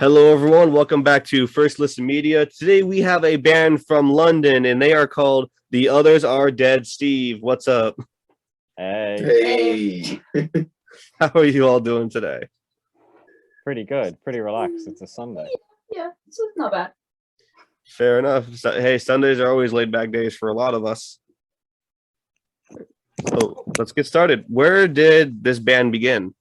Hello, everyone. Welcome back to First Listen Media. Today we have a band from London, and they are called The Others Are Dead. Steve, what's up? Hey. How are you all doing today? Pretty good, pretty relaxed. It's a Sunday. Yeah, it's not bad. Fair enough. Hey, Sundays are always laid back days for a lot of us. So let's get started. Where did this band begin?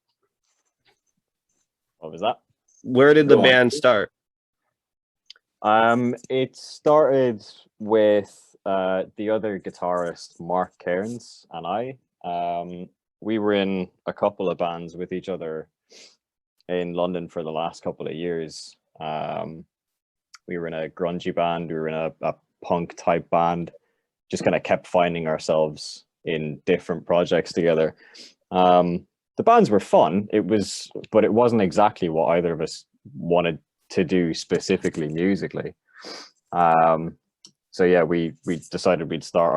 What was that? Where did the band start? It started with the other guitarist, Mark Cairns, and I. We were in a couple of bands with each other in London for the last couple of years. We were in a grungy band, we were in a punk type band, just kind of kept finding ourselves in different projects together. The bands were fun, but it wasn't exactly what either of us wanted to do specifically musically. So yeah, we decided we'd start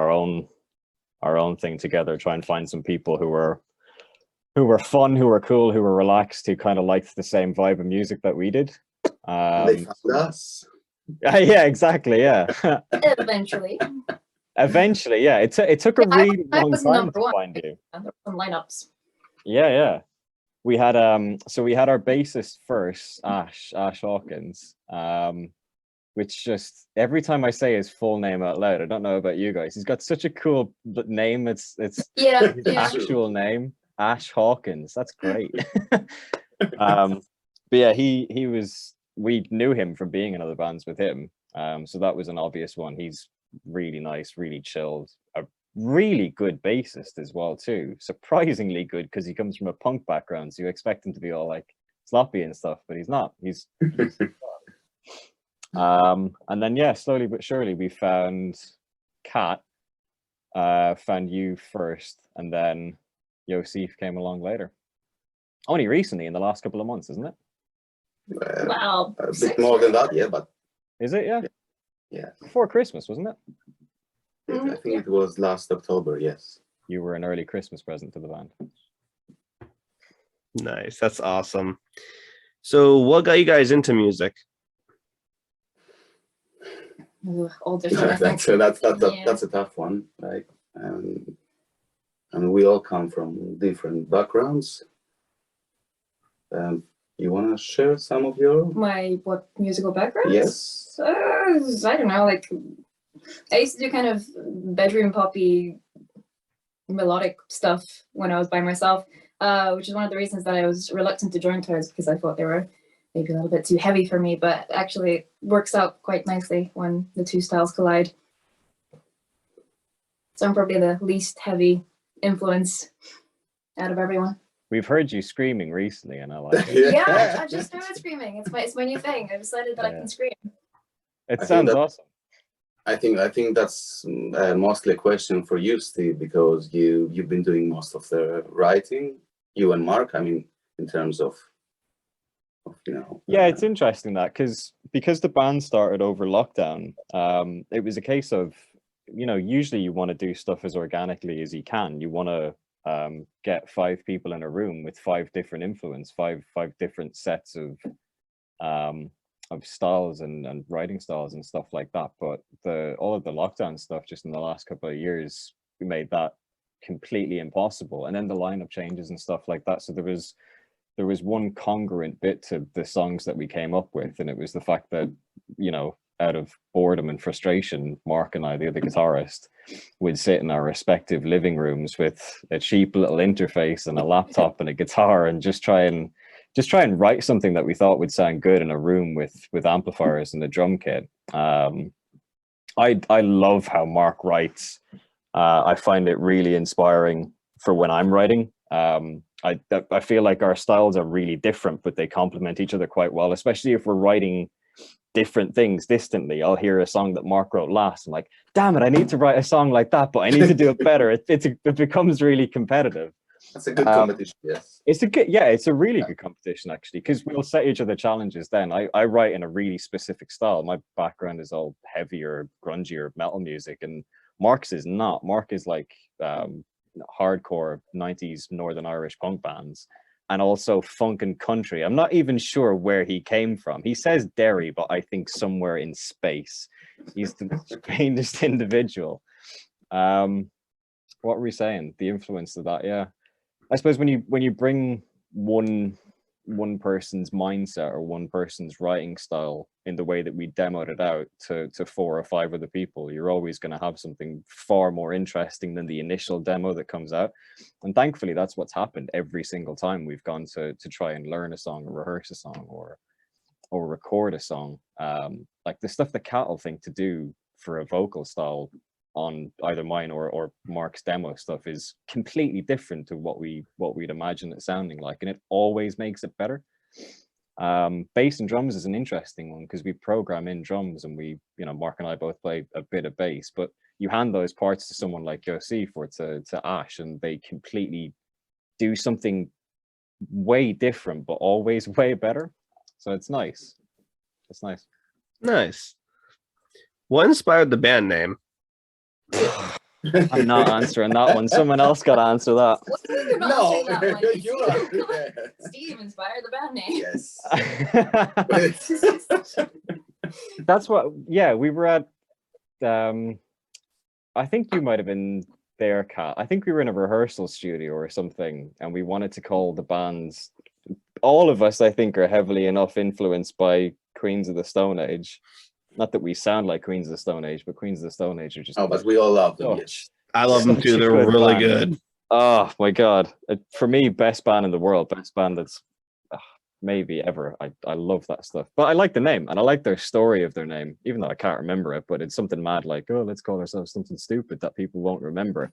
our own thing together, try and find some people who were fun, who were cool, who were relaxed, who kind of liked the same vibe of music that we did. They found us. Yeah, exactly. Yeah. Eventually, Yeah. It took a really I long was time number to one. find you. Some lineups. Yeah. We had so we had our bassist first, Ash Hawkins, which just every time I say his full name out loud, I don't know about you guys, he's got such a cool name. It's his actual name, Ash Hawkins. That's great. But yeah, we knew him from being in other bands with him. So that was an obvious one. He's really nice, really chilled, a really good bassist as well too. Surprisingly good, because he comes from a punk background, so you expect him to be all like sloppy and stuff, but he's not. He's and then yeah, slowly but surely we found Kat, found you first, and then Yosef came along later. Only recently, in the last couple of months, isn't it? Wow, a bit more than that, yeah, but Is it? yeah. Before Christmas, wasn't it? I think it was last October. Yes. You were an early Christmas present to the band. Nice. That's awesome. So what got you guys into music? Older that's a tough one. Like, and we all come from different backgrounds. You want to share some of your what musical background? Yes. I don't know. Like, I used to do kind of bedroom poppy melodic stuff when I was by myself, which is one of the reasons that I was reluctant to join Toads, because I thought they were maybe a little bit too heavy for me, but actually it works out quite nicely when the two styles collide. So I'm probably the least heavy influence out of everyone. We've heard you screaming recently, and I like it. Yeah, I just started screaming. It's my new thing. I decided that I can scream. It sounds awesome. I think that's mostly a question for you, Steve, because you've been doing most of the writing. You and Mark, I mean, in terms of Yeah, it's interesting that because the band started over lockdown, it was a case of, usually you want to do stuff as organically as you can. You want to get 5 people in a room with 5 different influence, five different sets of styles and writing styles and stuff like that. But all of the lockdown stuff just in the last couple of years made that completely impossible. And then the lineup changes and stuff like that. So there was one congruent bit to the songs that we came up with, and it was the fact that, out of boredom and frustration, Mark and I, the other guitarist, would sit in our respective living rooms with a cheap little interface and a laptop and a guitar and just try and write something that we thought would sound good in a room with amplifiers and a drum kit. I love how Mark writes. I find it really inspiring for when I'm writing. I feel like our styles are really different, but they complement each other quite well, especially if we're writing different things distantly. I'll hear a song that Mark wrote last. I'm like, damn it, I need to write a song like that, but I need to do it better. It becomes really competitive. That's a good competition. Yes, it's a really good competition, actually, because we'll set each other challenges. Then I write in a really specific style. My background is all heavier, grungier metal music, and Mark's is not. Mark is like hardcore 90s Northern Irish punk bands. and also funk and country. I'm not even sure where he came from. He says Derry, but I think somewhere in space. He's the strangest individual. What were we saying? The influence of that, yeah. I suppose when you bring one person's mindset or one person's writing style in the way that we demoed it out to 4 or 5 other people, you're always going to have something far more interesting than the initial demo that comes out. And thankfully that's what's happened every single time we've gone to try and learn a song or rehearse a song or record a song. Like the stuff that Kat will think to do for a vocal style on either mine or Mark's demo stuff is completely different to what we'd imagine it sounding like, and it always makes it better. Bass and drums is an interesting one because we program in drums, and we, Mark and I both play a bit of bass, but you hand those parts to someone like Yosif or to Ash, and they completely do something way different, but always way better. So it's nice. It's nice. Nice. What inspired the band name? I'm not answering that one. Someone else got to answer that. What do you mean you're not No, answering that one? you are. Come on. Steve inspired the band name. Yes. That's what, yeah, we were at, I think you might have been there, Kat. I think we were in a rehearsal studio or something, and we wanted to call the bands, all of us, I think, are heavily enough influenced by Queens of the Stone Age. Not that we sound like Queens of the Stone Age, but Queens of the Stone Age are just... Oh, but we all love them, Oh. yes. I love them too. Such a They're good really band. good. Oh my God. For me, best band in the world, best band that's maybe ever. I love that stuff. But I like the name, and I like their story of their name, even though I can't remember it, but it's something mad like, oh, let's call ourselves something stupid that people won't remember.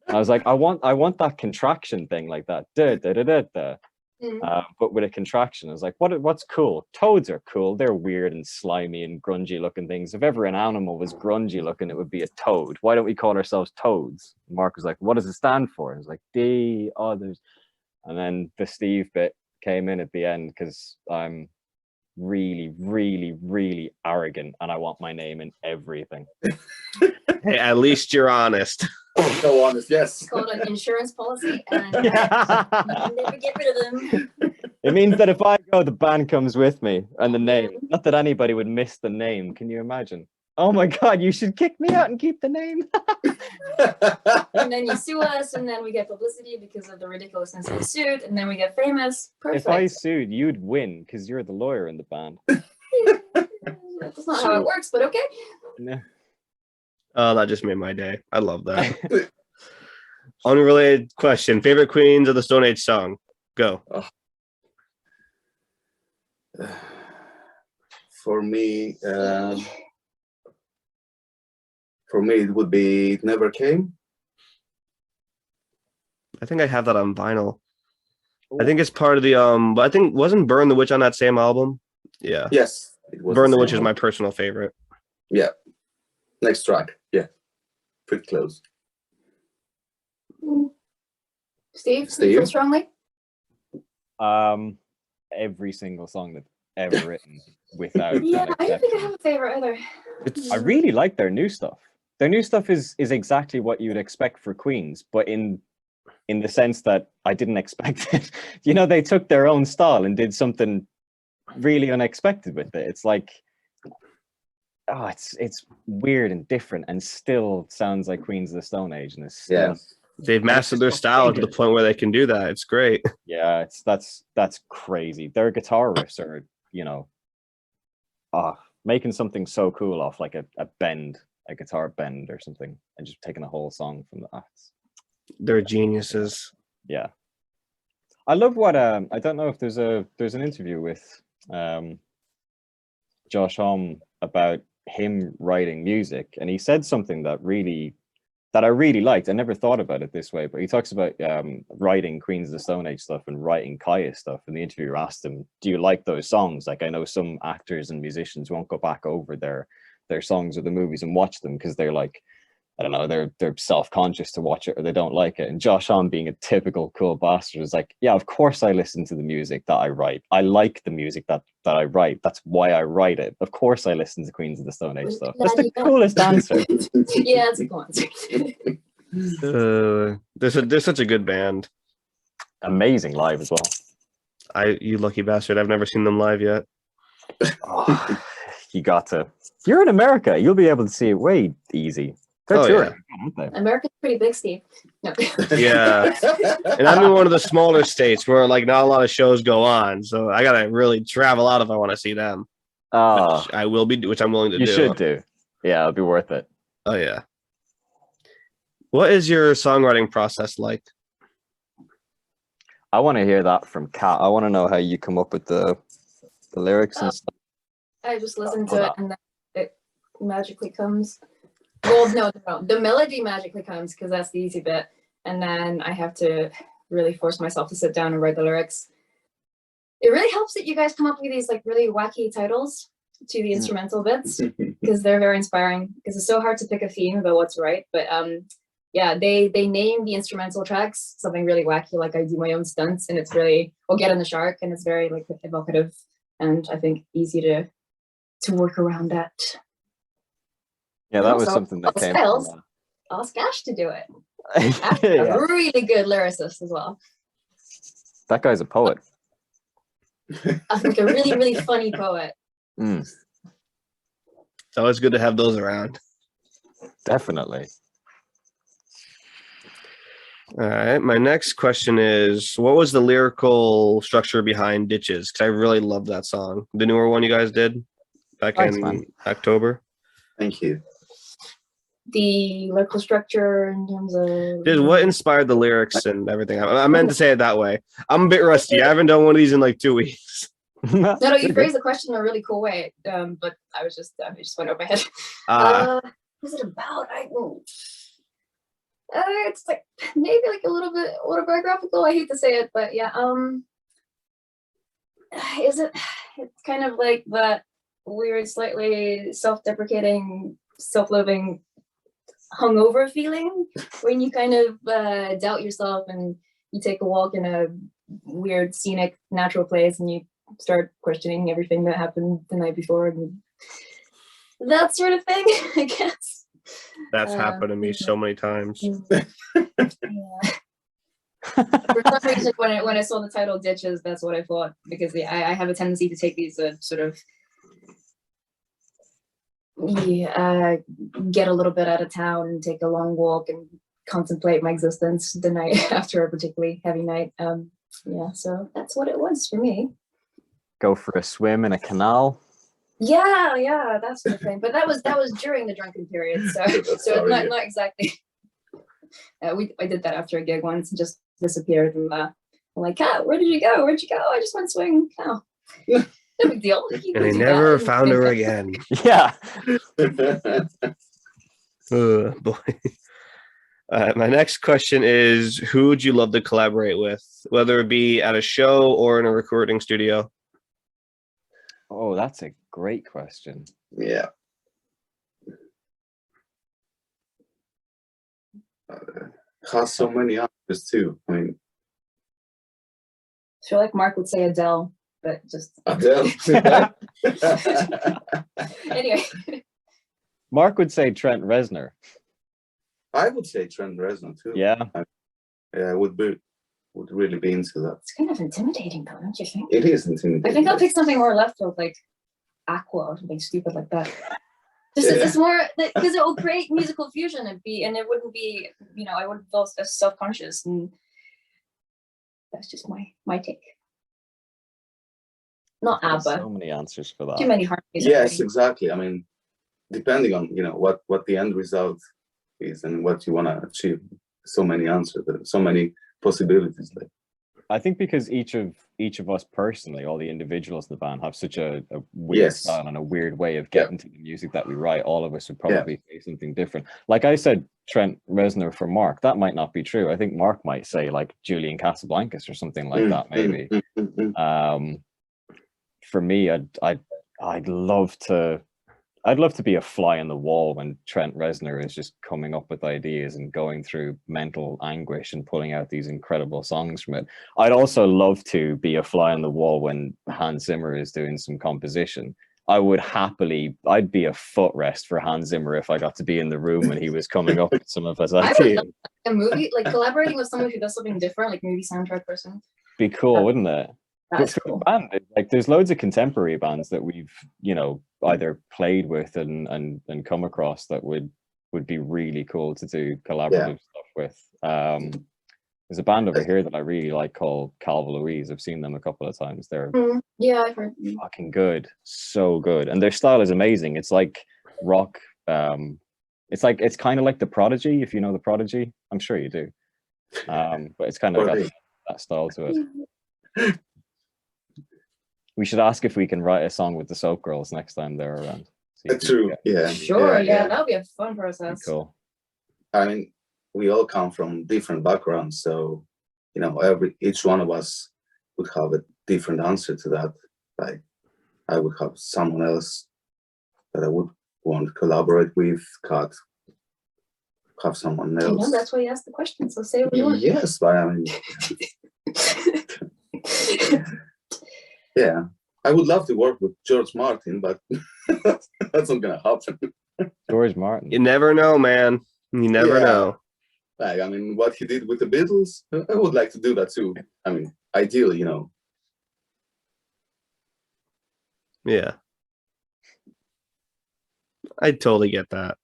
I was like, I want that contraction thing like that. Da, da, da, da, da. But with a contraction. I was like, what's cool? Toads are cool. They're weird and slimy and grungy looking things. If ever an animal was grungy looking, it would be a toad. Why don't we call ourselves toads? And Mark was like, what does it stand for? I was like, the others. And then the Steve bit came in at the end because I'm really, really, really arrogant and I want my name in everything. Hey, at least you're honest. So honest, yes. It's called an insurance policy, and you can never get rid of them. It means that if I go, the band comes with me and the name. Not that anybody would miss the name. Can you imagine? Oh my God, you should kick me out and keep the name. And then you sue us, and then we get publicity because of the ridiculousness of the suit, and then we get famous. Perfect. If I sued, you'd win because you're the lawyer in the band. That's not how it works, but okay. No. Oh, that just made my day. I love that. Unrelated question. Favorite Queens of the Stone Age song? Go. For me, it would be It Never Came. I think I have that on vinyl. I think it's part of the but I think wasn't Burn the Witch on that same album? Yeah. Yes. It was Burn the same Witch is one. my personal favorite. Yeah. Next track. Yeah. Pretty close. Steve, you Steve? feel strongly? Every single song that's ever written without Yeah, an I don't think I exception. have a favorite either. It's I really like their new stuff. Their new stuff is exactly what you'd expect for Queens, but in the sense that I didn't expect it. They took their own style and did something really unexpected with it. It's like, oh, it's weird and different and still sounds like Queens of the Stone Age, and it's still, Yeah. they've mastered their style to the point where they can do that. It's great. yeah, that's crazy. Their guitar riffs are, making something so cool off like a guitar bend or something, and just taking a whole song from the acts. They're geniuses. Yeah, I love what I don't know if there's an interview with Josh Homme about him writing music, and he said something that I really liked. I never thought about it this way, but he talks about writing Queens of the Stone Age stuff and writing Kaya stuff, and the interviewer asked him, do you like those songs? Like, I know some actors and musicians won't go back over their songs or the movies and watch them because they're like, I don't know, they're self-conscious to watch it or they don't like it. And Josh Homme, being a typical cool bastard, is like, yeah, of course I listen to the music that I write. I like the music that I write. That's why I write it. Of course I listen to Queens of the Stone Age stuff. That's the coolest answer. Yeah, it's a cool answer. They're such a good band. amazing live as well. You lucky bastard! I've never seen them live yet. Oh, you got to. If you're in America, you'll be able to see it way easy. They're Oh, touring, yeah. aren't they? America's pretty big, Steve. No. Yeah. And I'm in one of the smaller states where like not a lot of shows go on, so I gotta really travel out if I want to see them. Oh, Which I'm willing to you do. should do. Yeah, it'll be worth it. Oh yeah. What is your songwriting process like? I want to hear that from Kat. I want to know how you come up with the lyrics and stuff. I just listen Hold to it on. and then it magically comes. Well, no. The melody magically comes because that's the easy bit. And then I have to really force myself to sit down and write the lyrics. It really helps that you guys come up with these like really wacky titles to the instrumental bits because they're very inspiring because it's so hard to pick a theme about what's right. But yeah, they name the instrumental tracks something really wacky, like I do my own stunts, and it's really Get in the Shark, and it's very like evocative and I think easy to work around that. Yeah, that was Also, something that came styles. from. Ask Ash to do it. Yeah. A really good lyricist as well. That guy's a poet. I think a really, really funny poet. Mm, It's always good to have those around. definitely. All right. My next question is, what was the lyrical structure behind Ditches? Because I really love that song. The newer one you guys did back Thanks, in man. October. Thank you. The lyrical structure in terms of Just what inspired the lyrics and everything? I meant to say it that way. I'm a bit rusty. I haven't done one of these in like 2 weeks. No, you You're good. phrased the question in a really cool way. But it just went over my head. What's it about? It's like maybe like a little bit autobiographical. I hate to say it, but yeah. It's kind of like that weird, slightly self-deprecating, self-loathing, hungover feeling when you kind of doubt yourself and you take a walk in a weird, scenic, natural place and you start questioning everything that happened the night before and that sort of thing, I guess. That's happened to me so many times. Yeah. For some reason, when I saw the title "Ditches," that's what I thought because I have a tendency to take these sort of get a little bit out of town and take a long walk and contemplate my existence the night after a particularly heavy night. Yeah, so that's what it was for me. Go for a swim in a canal. Yeah, that's the thing. But that was during the drunken period, so not exactly. I did that after a gig once and just disappeared and I'm like, Kat, where did you go? Where'd you go? I just went swimming. No big deal. And I never found her again. Yeah. Boy. My next question is, who would you love to collaborate with, whether it be at a show or in a recording studio? Oh, that's a great question. Yeah. Has so many answers too. I mean, I feel like Mark would say Adele, but just Adele. anyway. Mark would say Trent Reznor. I would say Trent Reznor too. Yeah. Yeah, would really be into that. It's kind of intimidating though, don't you think? It is intimidating. I think I'll pick something more left field, like Aqua or something stupid like that. It's more because it will create musical fusion and it wouldn't be, I wouldn't feel as self-conscious, and that's just my take. Not There's ABBA. so many answers for that. Too many harmonies. Yes, exactly. I mean, depending on what the end result is and what you want to achieve, so many answers, so many possibilities there. I think because each of us personally, all the individuals in the band, have such a weird style and a weird way of getting to the music that we write. All of us would probably say something different. Like I said, Trent Reznor for Mark. That might not be true. I think Mark might say like Julian Casablancas or something like that, maybe. For me, I'd love to be a fly on the wall when Trent Reznor is just coming up with ideas and going through mental anguish and pulling out these incredible songs from it. I'd also love to be a fly on the wall when Hans Zimmer is doing some composition. I'd be a footrest for Hans Zimmer if I got to be in the room when he was coming up with some of his I would ideas. love a movie, like collaborating with someone who does something different, like movie soundtrack person. Be cool, wouldn't it? That's But for cool. the band, like there's loads of contemporary bands that we've, you know, either played with and come across that would be really cool to do collaborative stuff with. There's a band over here that I really like called Calva Louise. I've seen them a couple of times. They're Yeah, I've heard. fucking good, so good, and their style is amazing. It's like rock. It's kind of like the Prodigy, if you know the Prodigy. I'm sure you do. But it's kind of got that style to it. We should ask if we can write a song with the Soap Girls next time they're around. True. Yeah. Sure. Yeah, that'll be a fun process. Cool. I mean, we all come from different backgrounds, so you know, each one of us would have a different answer to that. Like, I would have someone else that I would want to collaborate with. Kat have someone else. I know, that's why you asked the question. So say what you want. Yes, but I mean, yeah, I would love to work with George Martin, but that's not gonna happen. George Martin. You never know, man. You never know. Like, I mean, what he did with the Beatles, I would like to do that too. I mean, ideally, you know. Yeah. I totally get that.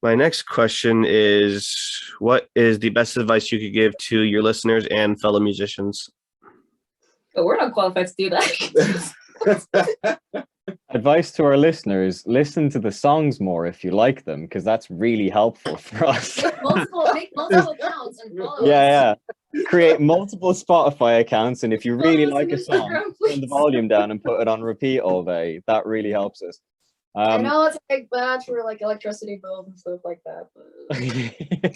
My next question is, what is the best advice you could give to your listeners and fellow musicians? But we're not qualified to do that. Advice to our listeners: listen to the songs more if you like them, because that's really helpful for us. Make multiple accounts and follow us. Yeah. Create multiple Spotify accounts, and if you really Follow us like on a song, Instagram, turn the please. volume down and put it on repeat all day. That really helps us. I know it's like bad for like electricity bills and stuff like that.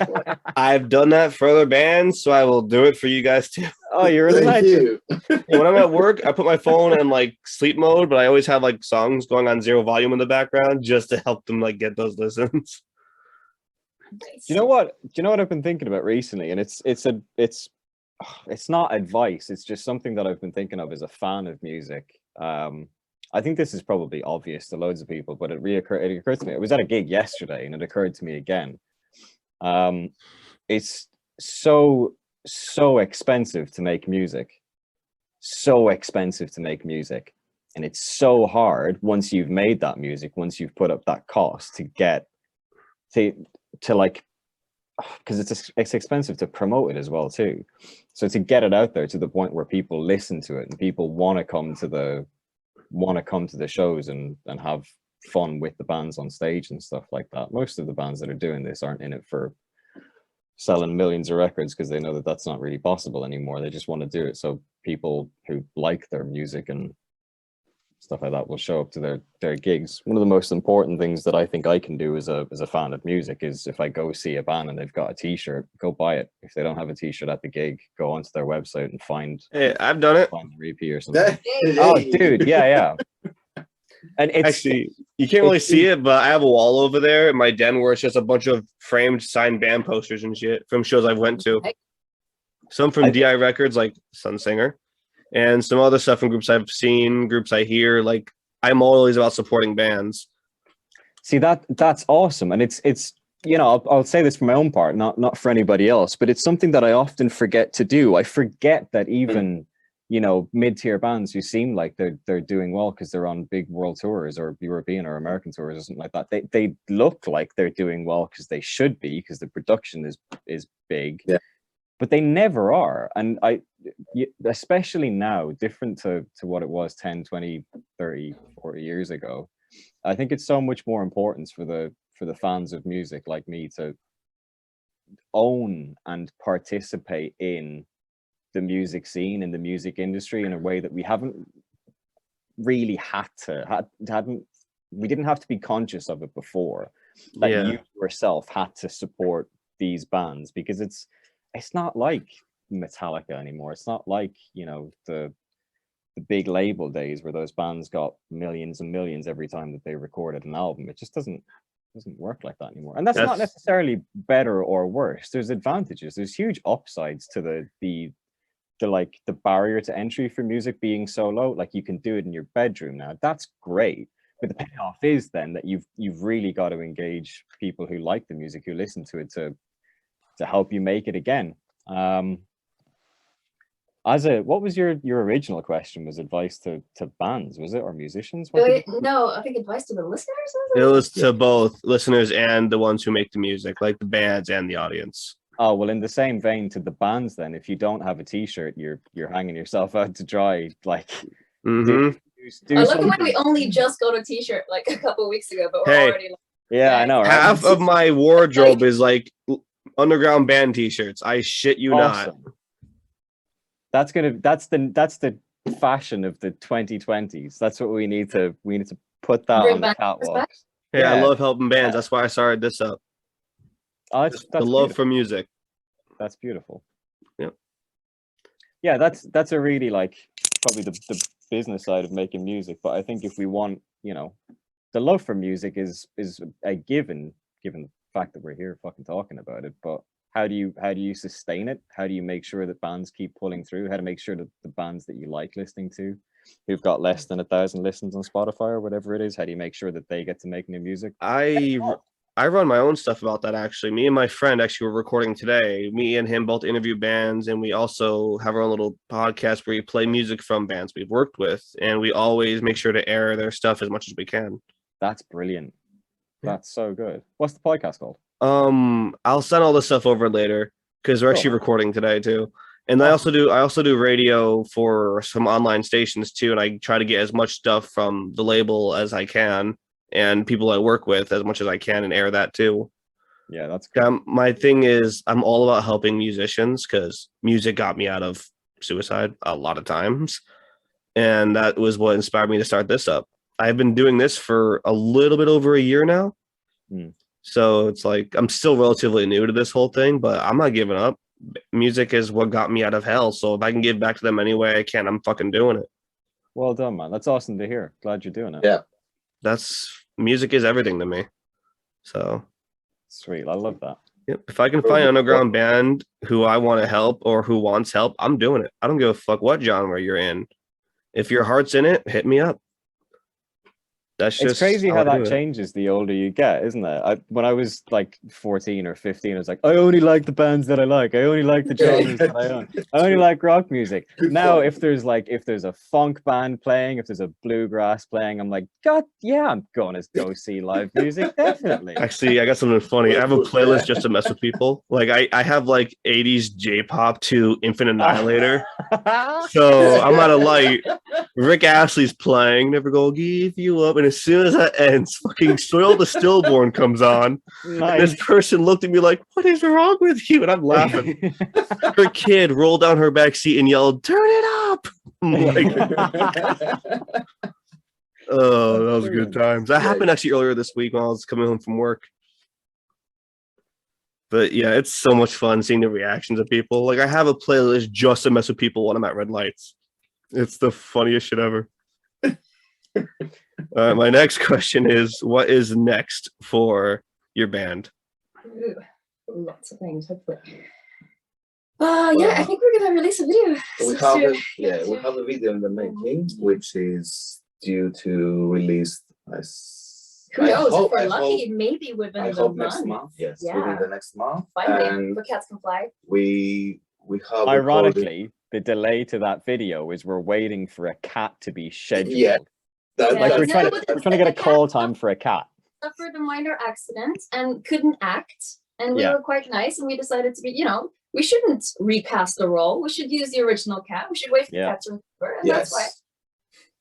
But I've done that for other bands, so I will do it for you guys too. Oh, you're a Thank legend. you. When I'm at work, I put my phone in like sleep mode, but I always have like songs going on 0 volume in the background just to help them like get those listens. Do you know what? I've been thinking about recently, and it's not advice. It's just something that I've been thinking of as a fan of music. I think this is probably obvious to loads of people, but it occurred to me. I was at a gig yesterday, and it occurred to me again. It's so expensive to make music. So expensive to make music, and it's so hard once you've made that music, once you've put up that cost to get to like, because it's expensive to promote it as well too. So to get it out there to the point where people listen to it and people want to come to the shows and have fun with the bands on stage and stuff like that. Most of the bands that are doing this aren't in it for selling millions of records, because they know that that's not really possible anymore. They just want to do it so people who like their music and stuff like that will show up to their gigs. One of the most important things that I think I can do as a fan of music is, if I go see a band and they've got a t-shirt, go buy it. If they don't have a t-shirt at the gig, go onto their website and find I've done it. the EP or something. Hey. Oh, dude, yeah. And it's Actually, you can't really see it, but I have a wall over there in my den where it's just a bunch of framed signed band posters and shit from shows I've went to. Some from DI Records, like Sun Singer, and some other stuff from groups I've seen, groups I hear. Like, I'm always about supporting bands. See, that's awesome. And it's you know, I'll say this for my own part, not for anybody else, but it's something that I often forget to do. I forget that even, you know, mid-tier bands who seem like they're doing well because they're on big world tours or European or American tours or something like that, they look like they're doing well because they should be, because the production is big. Yeah. But they never are. And especially now, different to what it was 10, 20, 30, 40 years ago, I think it's so much more important for the fans of music like me to own and participate in the music scene and the music industry in a way that we haven't really we didn't have to be conscious of it before, that you yourself had to support these bands, because it's not like Metallica anymore. It's not like, you know, the big label days where those bands got millions and millions every time that they recorded an album. It just doesn't work like that anymore. And that's not necessarily better or worse. There's advantages. There's huge upsides to the the barrier to entry for music being so low. Like, you can do it in your bedroom now. That's great. But the payoff is then that you've really got to engage people who like the music, who listen to it, to help you make it again. What was your original question? Was advice to bands, was it, or musicians? No, I think advice to the listeners. It was to both listeners and the ones who make the music, like the bands and the audience. Oh, well, in the same vein to the bands, then, if you don't have a t-shirt, you're hanging yourself out to dry. Like, Mm-hmm. do I love something. the way we only just got a t-shirt like a couple of weeks ago, but we're Hey. already like, Yeah, I know, right? Half of my wardrobe is like underground band t-shirts. I shit you not. Awesome. That's the fashion of the 2020s. That's what we need to put that Bring on the back catwalks. respect. Hey, I Yeah. love helping bands. That's why I started this up. Oh, that's The love beautiful. for music. That's beautiful. Yep. Yeah, that's a really, like, probably the business side of making music. But I think if we want, the love for music is a given the fact that we're here fucking talking about it. But how do you sustain it? How do you make sure that bands keep pulling through? How to make sure that the bands that you like listening to, who've got less than 1,000 listens on Spotify or whatever it is, how do you make sure that they get to make new music? I run my own stuff about that, actually. Me and my friend actually were recording today. Me and him both interview bands, and we also have our own little podcast where we play music from bands we've worked with, and we always make sure to air their stuff as much as we can. That's brilliant. That's so good. What's the podcast called? I'll send all this stuff over later because we're actually Cool. recording today too. And Awesome. I also do radio for some online stations too, and I try to get as much stuff from the label as I can and people I work with as much as I can and air that too. Yeah, that's cool. My thing is I'm all about helping musicians because music got me out of suicide a lot of times. And that was what inspired me to start this up. I've been doing this for a little bit over a year now. So it's like I'm still relatively new to this whole thing, but I'm not giving up. Music is what got me out of hell. So if I can give back to them any way I can, I'm fucking doing it. Well done, man. That's awesome to hear. Glad you're doing it. Yeah. Music is everything to me. So Sweet. I love that. yep. If I can find an underground band who I want to help or who wants help, I'm doing it. I don't give a fuck what genre you're in. If your heart's in it, hit me up. That's just It's crazy how I that do it. changes the older you get, isn't it? When I was like 14 or 15, I was like, I only like the bands that I like. I only like the genres that I own. I only like rock music. Now, if there's a funk band playing, if there's a bluegrass playing, I'm like, God, yeah, I'm going to go see live music. Definitely. Actually, I got something funny. I have a playlist just to mess with people. Like I have like 80s J-pop to Infinite Annihilator. So I'm at a light. Rick Astley's playing, Never Gonna Give You Up. And as soon as that ends, fucking Soil the Stillborn comes on. Nice. This person looked at me like, what is wrong with you? And I'm laughing. Her kid rolled down her back seat and yelled, turn it up. I'm like, oh, that was good times. That happened actually earlier this week when I was coming home from work. But yeah, it's so much fun seeing the reactions of people. Like I have a playlist just to mess with people when I'm at red lights. It's the funniest shit ever. My next question is, what is next for your band? Ooh, lots of things, hopefully. Yeah, I think we're gonna release a video. We have a video in the making, which is due to release. Who knows? If we're lucky, maybe within the next month. Yes, Yeah. within the next month. Finally, And where cats can fly. we have Ironically, the delay to that video is we're waiting for a cat to be scheduled. Yeah. Like we're Yeah. trying to get a call time for a cat. Suffered a minor accident and couldn't act, and we were quite nice, and we decided to be, we shouldn't recast the role. We should use the original cat. We should wait for the cat to recover, and that's why.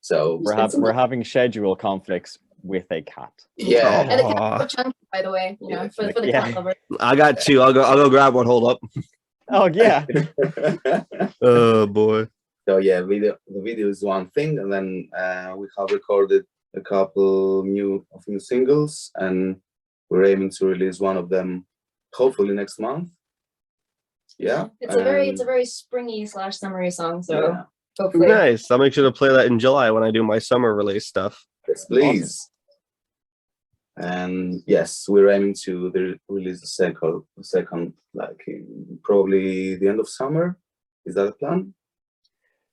So we're having schedule conflicts with a cat. Yeah. And the cat's so chunky, by the way, for the cat lover. I got two. I'll go grab one. Hold up. Oh yeah. Oh boy. So yeah, the video is one thing, and then we have recorded a couple new singles, and we're aiming to release one of them hopefully next month. Yeah. It's a very springy / summery song, so hopefully. Nice. I'll make sure to play that in July when I do my summer release stuff. Yes, please. Awesome. And yes, we're aiming to release the second like in probably the end of summer. Is that a plan?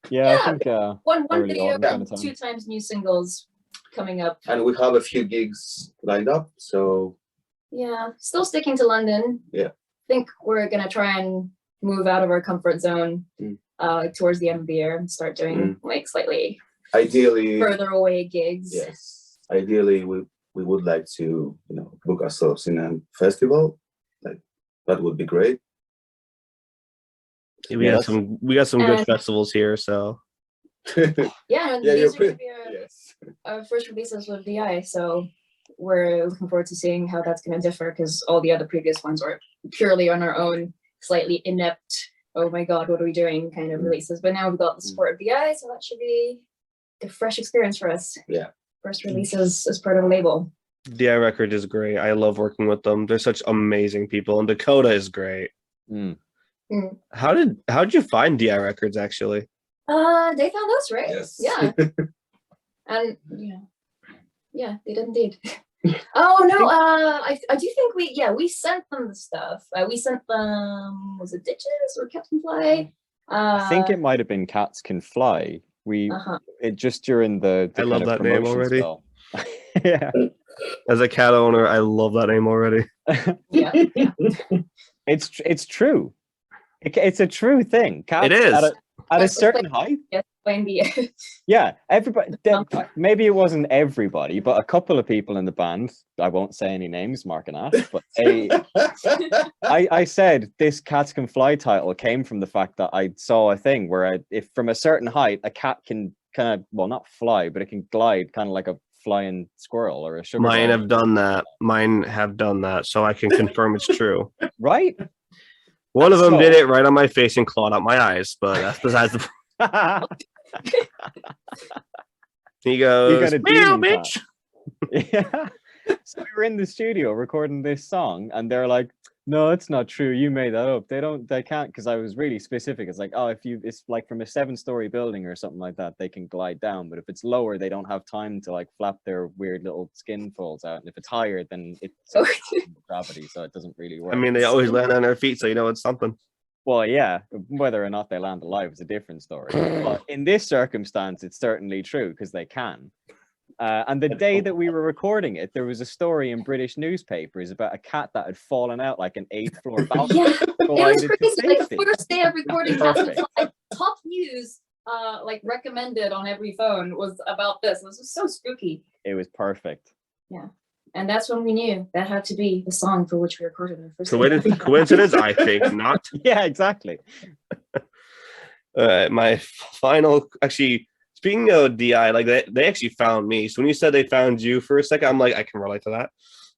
Yeah, Yeah, I think one early video, autumn kind of time. 2 times new singles coming up. And we have a few gigs lined up. So Yeah, still sticking to London. Yeah. Think we're gonna try and move out of our comfort zone towards the end of the year and start doing like slightly ideally, further away gigs. yes. Ideally, we would like to, book ourselves in a festival. Like that would be great. We Yeah, got some good And- festivals here, so Yeah, and Yeah, these you're are gonna pretty. be Yes. our first releases with VI, so we're looking forward to seeing how that's gonna differ because all the other previous ones were purely on our own, slightly inept, oh my god, what are we doing kind of releases. But now we've got the support of VI, so that should be a fresh experience for us. Yeah. First releases as part of a label. DI Record is great. I love working with them. They're such amazing people, and Dakota is great. Mm. How did you find DI Records actually? They found us, right? Yes. Yeah. And yeah, they did indeed. Oh no, I do think we sent them the stuff. We sent them, was it Ditches or Captain Fly? I think it might have been Cats Can Fly. It just during the I love kind of that name promotion already. spell. Yeah. As a cat owner, I love that name already. Yeah. It's true. It's a true thing. Cats It is. at a certain height. Yes, playing the Yeah, everybody. Maybe it wasn't everybody, but a couple of people in the band. I won't say any names, Mark and Ash, but I said this Cats Can Fly title came from the fact that I saw a thing where if from a certain height a cat can kind of, well, not fly, but it can glide kind of like a flying squirrel or a sugar. Mine glider. have done that. Mine have done that, so I can confirm it's true. Right? One of them So- did it right on my face and clawed out my eyes, but that's besides the. He goes, got a "Meow, demon cat." bitch. Yeah. So we were in the studio recording this song, and they're like, "No, it's not true. You made that up. They can't." Because I was really specific. It's like, oh, it's like from a 7-story building or something like that, they can glide down. But if it's lower, they don't have time to like flap their weird little skin folds out. And if it's higher, then it's gravity, so it doesn't really work. I mean, they always land on their feet, so you know it's something. Well, yeah, whether or not they land alive is a different story. But in this circumstance, it's certainly true because they can. And the day that we were recording it, there was a story in British newspapers about a cat that had fallen out like an 8th floor balcony. Yeah, it was Glided to crazy. Like safety. the first day of recording Perfect. top news like recommended on every phone was about this. It was so spooky. It was perfect. And that's when we knew that had to be the song for which we recorded our first Coincidence? I think not. Yeah, exactly. My final, actually, speaking of DI, like they actually found me. So when you said they found you for a second, I'm like, I can relate to that.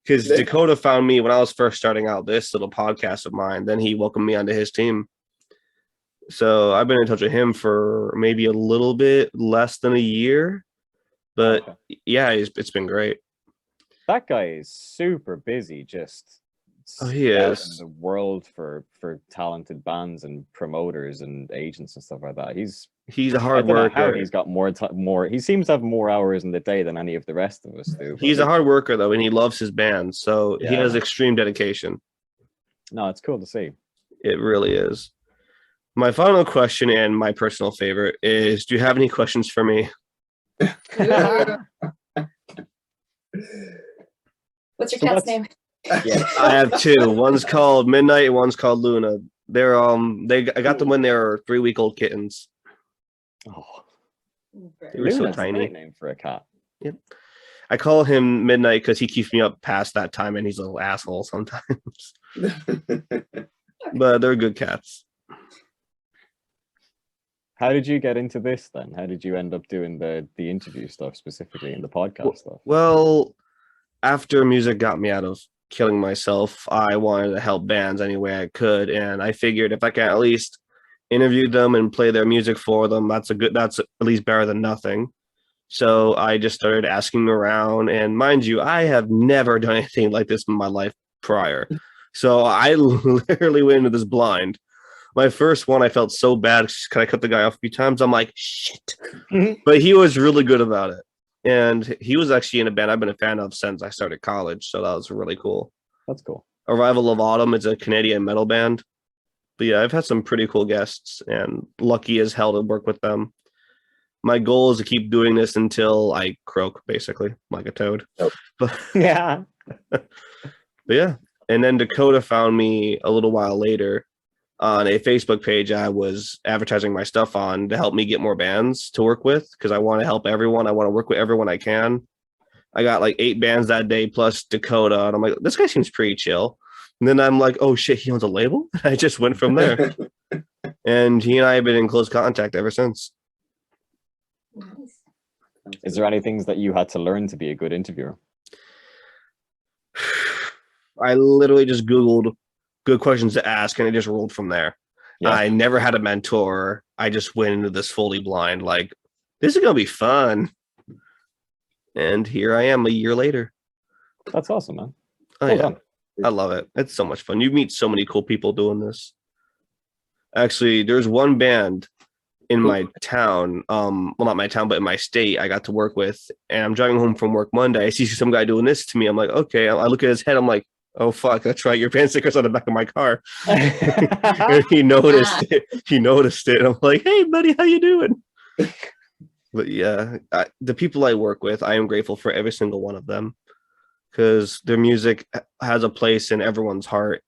Because Dakota found me when I was first starting out this little podcast of mine. Then he welcomed me onto his team. So I've been in touch with him for maybe a little bit less than a year. But Okay. yeah, it's been great. That guy is super busy, just Oh, he out is. in the world for talented bands and promoters and agents and stuff like that. He's He's a I hard don't know how worker. he's got more. He seems to have more hours in the day than any of the rest of us do. He's a hard worker though, and he loves his band. So he Yeah. has extreme dedication. No, it's cool to see. It really is. My final question and my personal favorite is: do you have any questions for me? What's your So cat's what's- name? Yeah. I have two. One's called Midnight, and one's called Luna. They're I got them when they were 3-week-old kittens. Oh, They were so Luna's a tiny. great name for a cat. I call him Midnight because he keeps me up past that time, and he's a little asshole sometimes. But they're good cats. How did you get into this then? How did you end up doing the interview stuff specifically and the podcast stuff? Well, after music got me out of killing myself, I wanted to help bands any way I could, and I figured if I can at least interview them and play their music for them, that's at least better than nothing. So I just started asking around, and mind you, I have never done anything like this in my life prior. So I literally went into this blind. My first one, I felt so bad because I cut the guy off a few times. I'm like, shit. But he was really good about it. And he was actually in a band I've been a fan of since I started college. So that was really cool. That's cool. Arrival of Autumn is a Canadian metal band. But yeah, I've had some pretty cool guests and lucky as hell to work with them. my goal is to keep doing this until I croak, basically, like a toad. Oh. But, Yeah. but yeah. And then Dakota found me a little while later on a Facebook page I was advertising my stuff on to help me get more bands to work with, because I want to help everyone. I want to work with everyone I can. I got like 8 bands that day plus Dakota, and I'm like, this guy seems pretty chill. And then I'm like, oh shit, he owns a label? I just went from there. And he and I have been in close contact ever since. Nice. Is there any things that you had to learn to be a good interviewer? I literally just Googled good questions to ask, and it just rolled from there. Yeah. I never had a mentor. I just went into this fully blind, like, this is going to be fun. And here I am a year later. That's awesome, man. Oh, Well yeah. done. I love it. It's so much fun. You meet so many cool people doing this. Actually, there's one band in my town, well, not my town, but in my state, I got to work with, and I'm driving home from work Monday. I see some guy doing this to me. I'm like, okay. I look at his head. I'm like, oh, fuck, that's right. Your band sticker's on the back of my car. And he noticed it. He noticed it. And I'm like, hey, buddy, how you doing? But yeah, the people I work with, I am grateful for every single one of them, because their music has a place in everyone's heart.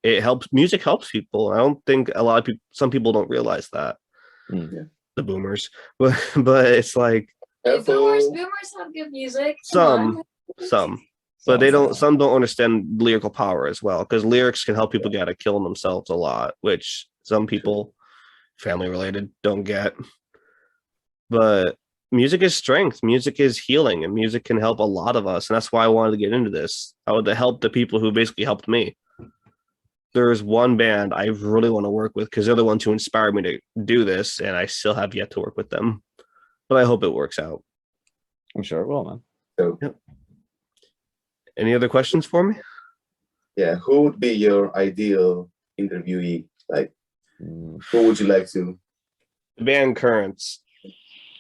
Music helps people. I don't think a lot of people, some people don't realize that. Mm. The boomers, but it's like Hey, boomers have good music. Come some, but they don't. Some don't understand lyrical power as well, because lyrics can help people get out of killing themselves a lot, which some people, family related, don't get. But music is strength. Music is healing, and music can help a lot of us. And that's why I wanted to get into this. I wanted to help the people who basically helped me. There's one band I really want to work with, because they're the ones who inspired me to do this, and I still have yet to work with them. But I hope it works out. I'm sure it will, man. So, Yep. Any other questions for me? yeah, who would be your ideal interviewee? Like, Mm. who would you like to? The band Currents.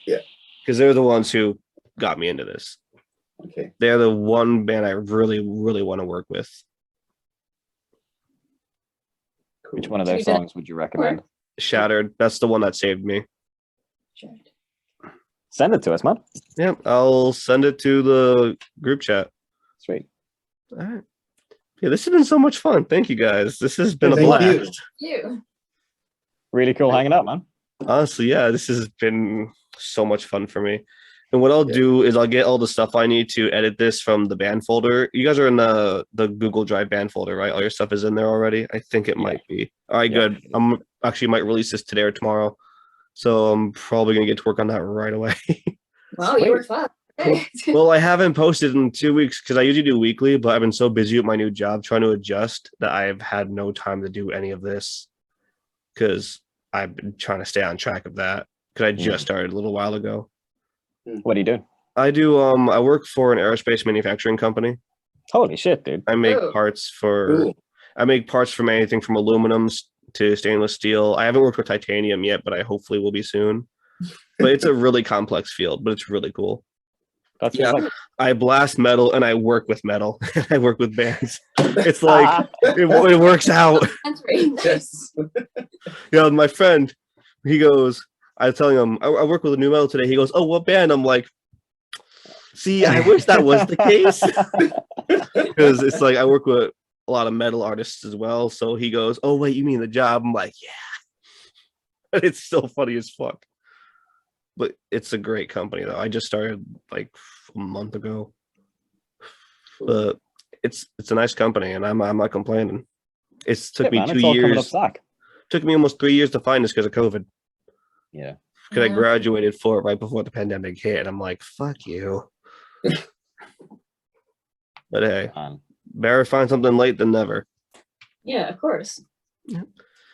Yeah. Because they're the ones who got me into this. Okay. They're the one band I really, really want to work with. Cool. Which one of their So you did- songs would you recommend? Shattered. That's the one that saved me. on. Send it to us, man. Yep. I'll send it to the group chat. Sweet. All right. Yeah, this has been so much fun. Thank you guys. This has been a Thank blast. you. You. Really cool hanging out, man. Honestly, yeah, this has been so much fun for me. And what I'll Yeah. do is I'll get all the stuff I need to edit this from the band folder. You guys are in the Google Drive band folder, right? All your stuff is in there already? I think it might be. All right, Yeah. good. I'm actually might release this today or tomorrow. So I'm probably going to get to work on that right away. Wow, you were fast. Hey. Well, I haven't posted in 2 weeks because I usually do weekly, but I've been so busy with my new job trying to adjust that I've had no time to do any of this, because I've been trying to stay on track of that, because I just started a little while ago. What are you doing? I do I work for an aerospace manufacturing company. Holy shit, dude. I make Oh. parts for Cool. I make parts from anything from aluminums to stainless steel. I haven't worked with titanium yet, but I hopefully will be soon. But it's a really complex field, but it's really cool. That's Yeah. like I blast metal and I work with metal. I work with bands. It's like it works out. That's very nice. You know, my friend, he goes, I was telling him, I work with a new metal today. He goes, oh, what band? I'm like, see, I wish that was the case. Because it's like I work with a lot of metal artists as well. So he goes, oh, wait, you mean the job? I'm like, yeah. It's still funny as fuck. But it's a great company, though. I just started like a month ago. But it's a nice company, and I'm not complaining. It's took me man, 2 it's all coming up years. slack. Took me almost 3 years to find this because of COVID. Yeah. Because I Yeah. graduated for it right before the pandemic hit, and I'm like, fuck you. But hey, Man. better find something late than never. Yeah, of course. Yep.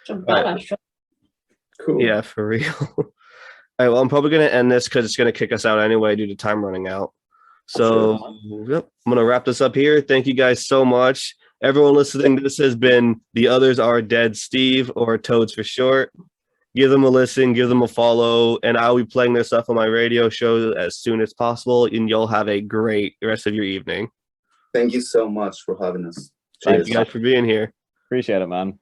Some All right. badass truck. Cool. Yeah, for real. All right, well, I'm probably going to end this because it's going to kick us out anyway due to time running out. So, yep, I'm going to wrap this up here. Thank you guys so much. Everyone listening to this has been The Others Are Dead Steve, or Toads for short. Give them a listen, give them a follow, and I'll be playing their stuff on my radio show as soon as possible, and you'll have a great rest of your evening. Thank you so much for having us. Thank Cheers. you guys for being here. Appreciate it, man.